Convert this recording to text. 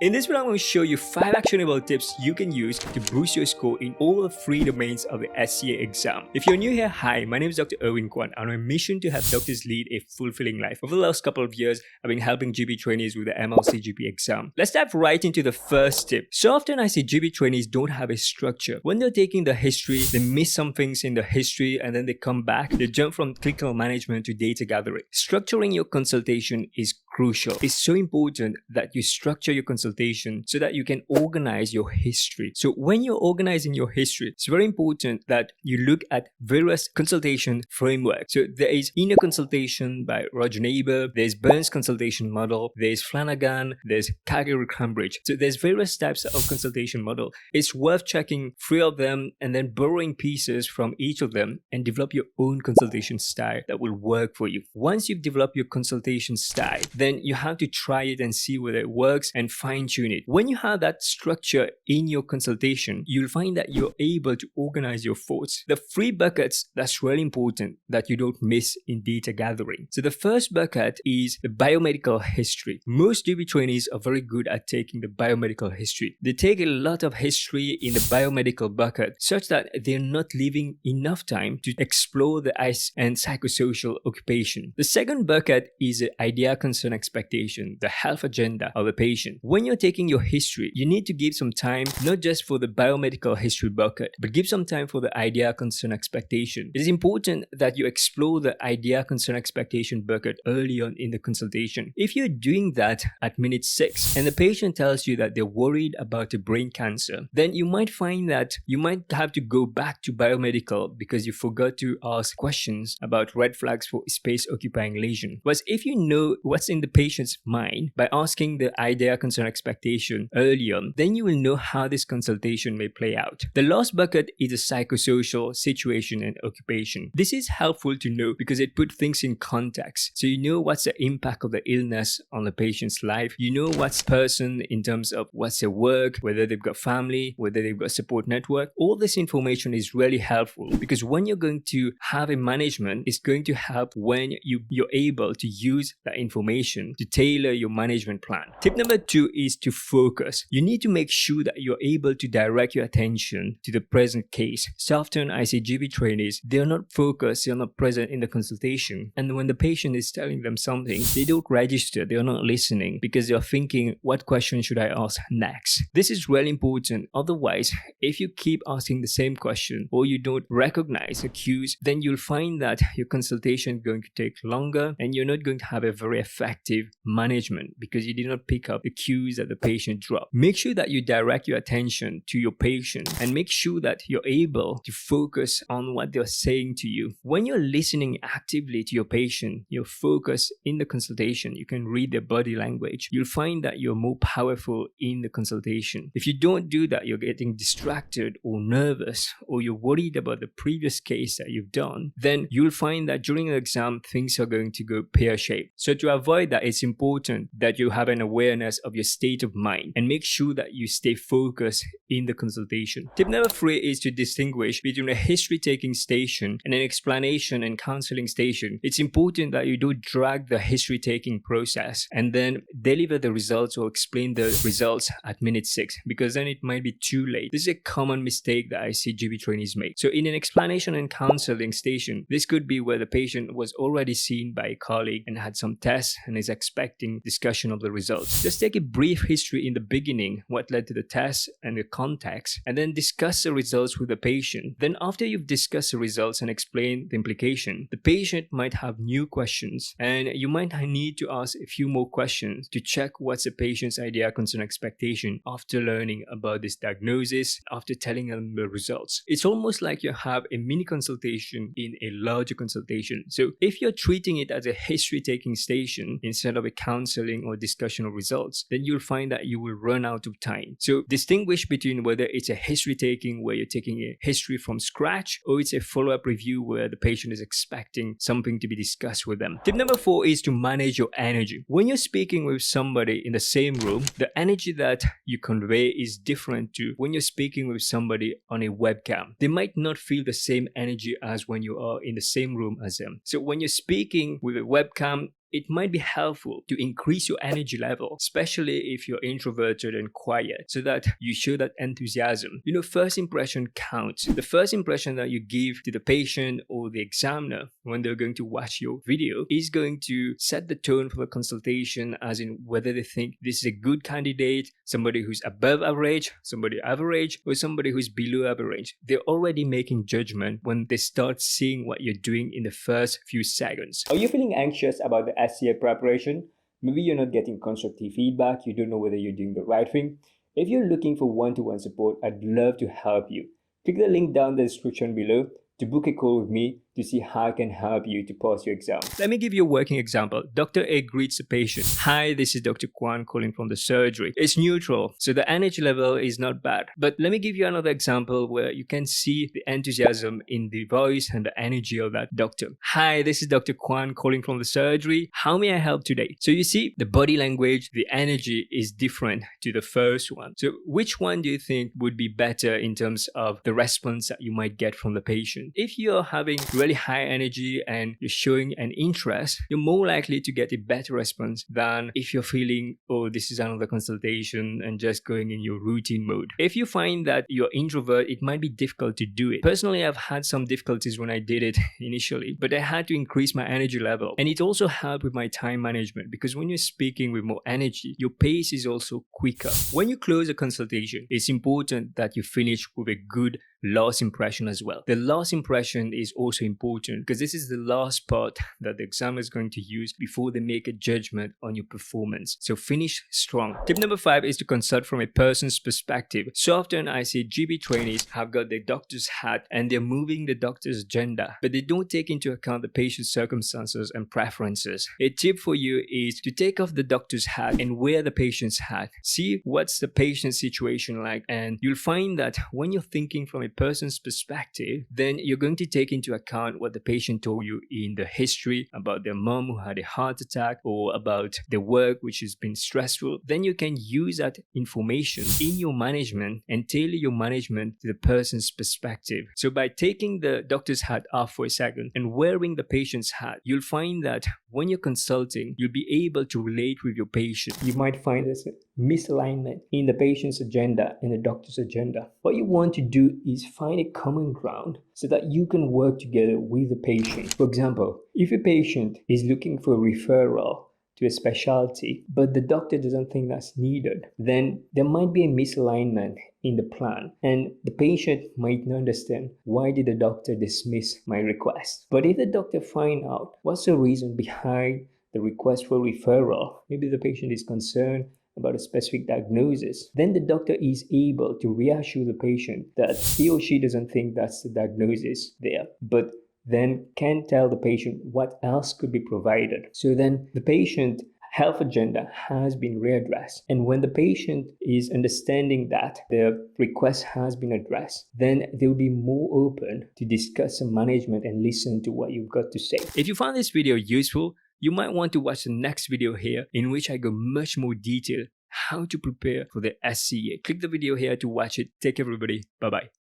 In this video, I'm going to show you 5 actionable tips you can use to boost your score in all the 3 domains of the SCA exam. If you're new here, hi, my name is Dr. Erwin Kwun. I'm on a mission to help doctors lead a fulfilling life. Over the last couple of years, I've been helping GP trainees with the MLC GP exam. Let's dive right into the first tip. So often I see GP trainees don't have a structure. When they're taking the history, they miss some things in the history and then they come back. They jump from clinical management to data gathering. Structuring your consultation is crucial. It's so important that you structure your consultation so that you can organize your history. So when you're organizing your history, it's very important that you look at various consultation frameworks. So there is inner consultation by Roger Neighbor, there's Burns consultation model, there's Flanagan, there's Cambridge. So there's various types of consultation model. It's worth checking 3 of them and then borrowing pieces from each of them and develop your own consultation style that will work for you. Once you've developed your consultation style, then you have to try it and see whether it works and fine-tune it. When you have that structure in your consultation, you'll find that you're able to organize your thoughts. The 3 buckets that's really important that you don't miss in data gathering. So the first bucket is the biomedical history. Most GP trainees are very good at taking the biomedical history. They take a lot of history in the biomedical bucket such that they're not leaving enough time to explore the ICE and psychosocial occupation. The second bucket is the idea, concern, expectation, the health agenda of the patient. When you're taking your history, you need to give some time not just for the biomedical history bucket, but give some time for the idea, concern, expectation. It is important that you explore the idea, concern, expectation bucket early on in the consultation. If you're doing that at minute 6 and the patient tells you that they're worried about a brain cancer, then you might find that you might have to go back to biomedical because you forgot to ask questions about red flags for space occupying lesion. But if you know what's in the patient's mind by asking the idea, concern, expectation early on, then you will know how this consultation may play out. The last bucket is the psychosocial situation and occupation. This is helpful to know because it puts things in context. So you know what's the impact of the illness on the patient's life. You know what's person in terms of what's their work, whether they've got family, whether they've got support network. All this information is really helpful because when you're going to have a management, it's going to help when you're able to use that information to tailor your management plan. Tip number 2 is to focus. You need to make sure that you're able to direct your attention to the present case. So often I see GP trainees, they're not focused, they're not present in the consultation. And when the patient is telling them something, they don't register, they're not listening because they're thinking, what question should I ask next? This is really important. Otherwise, if you keep asking the same question or you don't recognize the cues, then you'll find that your consultation is going to take longer and you're not going to have a very effective management because you did not pick up the cues that the patient dropped. Make sure that you direct your attention to your patient and make sure that you're able to focus on what they're saying to you. When you're listening actively to your patient, you're focused in the consultation, you can read their body language, you'll find that you're more powerful in the consultation. If you don't do that, you're getting distracted or nervous or you're worried about the previous case that you've done, then you'll find that during the exam, things are going to go pear-shaped. So to avoid that, it's important that you have an awareness of your state of mind and make sure that you stay focused in the consultation. Tip number 3 is to distinguish between a history-taking station and an explanation and counseling station. It's important that you don't drag the history-taking process and then deliver the results or explain the results at minute 6 because then it might be too late. This is a common mistake that I see GP trainees make. So in an explanation and counseling station, this could be where the patient was already seen by a colleague and had some tests and is expecting discussion of the results. Just take a brief history in the beginning, what led to the test and the context, and then discuss the results with the patient. Then after you've discussed the results and explained the implication, the patient might have new questions and you might need to ask a few more questions to check what's the patient's idea, concern, expectation after learning about this diagnosis, after telling them the results. It's almost like you have a mini consultation in a larger consultation. So if you're treating it as a history-taking station instead of a counseling or discussion of results, then you'll find that you will run out of time. So distinguish between whether it's a history-taking where you're taking a history from scratch or it's a follow-up review where the patient is expecting something to be discussed with them. Tip number 4 is to manage your energy. When you're speaking with somebody in the same room, the energy that you convey is different to when you're speaking with somebody on a webcam. They might not feel the same energy as when you are in the same room as them. So when you're speaking with a webcam, it might be helpful to increase your energy level, especially if you're introverted and quiet, so that you show that enthusiasm. First impression counts. The first impression that you give to the patient or the examiner when they're going to watch your video is going to set the tone for the consultation, as in whether they think this is a good candidate, somebody who's above average, somebody average, or somebody who's below average. They're already making judgment when they start seeing what you're doing in the first few seconds. Are you feeling anxious about the SCA preparation? Maybe you're not getting constructive feedback, you don't know whether you're doing the right thing. If you're looking for one-to-one support, I'd love to help you. Click the link down in the description below to book a call with me to see how I can help you to pass your exam. Let me give you a working example. Dr. A greets the patient. Hi, this is Dr. Kwun calling from the surgery. It's neutral, so the energy level is not bad. But let me give you another example where you can see the enthusiasm in the voice and the energy of that doctor. Hi, this is Dr. Kwun calling from the surgery. How may I help today? So you see, the body language, the energy is different to the first one. So which one do you think would be better in terms of the response that you might get from the patient? If you're having really high energy and you're showing an interest, you're more likely to get a better response than if you're feeling, oh, this is another consultation, and just going in your routine mode. If you find that you're introvert, it might be difficult to do it. Personally, I've had some difficulties when I did it initially, but I had to increase my energy level. And it also helped with my time management, because when you're speaking with more energy, your pace is also quicker. When you close a consultation, it's important that you finish with a good last impression as well. The last impression is also important because this is the last part that the examiner is going to use before they make a judgment on your performance. So finish strong. Tip number 5 is to consult from a person's perspective. So often I see GP trainees have got their doctor's hat and they're moving the doctor's agenda, but they don't take into account the patient's circumstances and preferences. A tip for you is to take off the doctor's hat and wear the patient's hat. See what's the patient's situation like, and you'll find that when you're thinking from a person's perspective, then you're going to take into account what the patient told you in the history about their mom who had a heart attack, or about the work which has been stressful. Then you can use that information in your management and tailor your management to the person's perspective. So by taking the doctor's hat off for a second and wearing the patient's hat, you'll find that when you're consulting, you'll be able to relate with your patient. You might find there's a misalignment in the patient's agenda and the doctor's agenda. What you want to do is find a common ground so that you can work together with the patient. For example, if a patient is looking for a referral to a specialty, but the doctor doesn't think that's needed, then there might be a misalignment in the plan, and the patient might not understand why did the doctor dismiss my request. But if the doctor find out what's the reason behind the request for referral, maybe the patient is concerned about a specific diagnosis, then the doctor is able to reassure the patient that he or she doesn't think that's the diagnosis there, but then can tell the patient what else could be provided. So then the patient health agenda has been readdressed. And when the patient is understanding that the request has been addressed, then they will be more open to discuss some management and listen to what you've got to say. If you found this video useful, you might want to watch the next video here, in which I go much more detail how to prepare for the SCA. Click the video here to watch it. Take care, everybody. Bye-bye.